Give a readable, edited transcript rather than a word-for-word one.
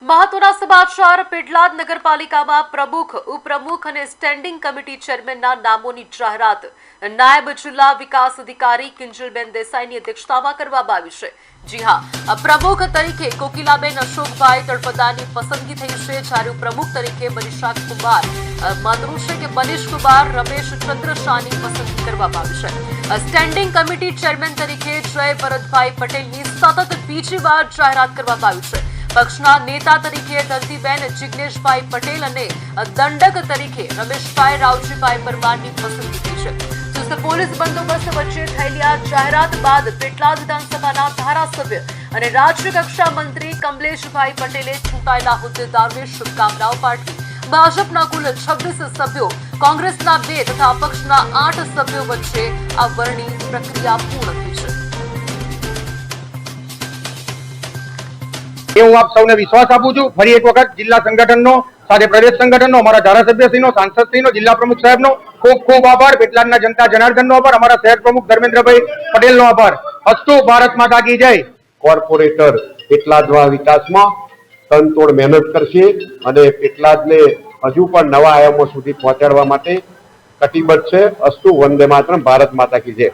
મહત્વના સમાચાર પેટલાદ નગરપાલિકામાં પ્રમુખ ઉપપ્રમુખ અને સ્ટેન્ડિંગ કમિટી ચેરમેનના નામોની જાહેરાત નાયબ જિલ્લા વિકાસ અધિકારી કિંજલબેન દેસાઈની અધ્યક્ષતામાં કરવામાં આવી છે। જી હા, પ્રમુખ તરીકે કોકિલાબેન અશોકભાઈ તળપદાની પસંદગી થઈ છે, જ્યારે ઉપપ્રમુખ તરીકે મનીષા કુમાર માનવું છે કે મનીષ કુમાર રમેશ ચંદ્ર શાહની પસંદગી કરવામાં આવી છે। સ્ટેન્ડિંગ કમિટી ચેરમેન તરીકે જય ભરતભાઈ પટેલની સતત બીજી વાર જાહેરાત કરવામાં આવી છે। પક્ષના નેતા તરીકે દંતીબેન જિગ્નેશભાઈ પટેલ અને દંડક તરીકે રમેશભાઈ રાવજીભાઈ પરમારની પસંદગી થઈ છે। ચુસ્ત પોલીસ બંદોબસ્ત વચ્ચે થયેલી આ જાહેરાત બાદ પેટલાદ વિધાનસભાના ધારાસભ્ય અને રાજ્ય કક્ષા મંત્રી કમલેશભાઈ પટેલે ચૂંટાયેલા હોદ્દેદારોને શુભકામનાઓ પાઠવી। ભાજપના કુલ 26 સભ્યો, કોંગ્રેસના 2 તથા અપક્ષના 8 સભ્યો વચ્ચે આ વરણી પ્રક્રિયા પૂર્ણ થઈ છે। હું આપ સૌને વિશ્વાસ આપું છું। ફરી એક વખત જિલ્લા સંગઠનનો સાથે પ્રદેશ સંગઠનનો, અમારા ધારાસભ્યશ્રીનો, સાંસદશ્રીનો, જિલ્લા પ્રમુખ સાહેબનો ખૂબ ખૂબ આભાર। પેટલાદના જનતા જનાર્દનનો આભાર। અમારા શહેર પ્રમુખ ધર્મેન્દ્રભાઈ પટેલનો આભાર। અસ્તુ ભારત માતા કી જય। કોર્પોરેટર પેટલાદના વિકાસમાં તનતોડ મહેનત કરશે અને પેટલાદને હજુ પણ નવા આયામો સુધી પહોંચાડવા માટે કટિબદ્ધ છે। અસ્તુ વંદે માતરમ। ભારત માતા કી જય।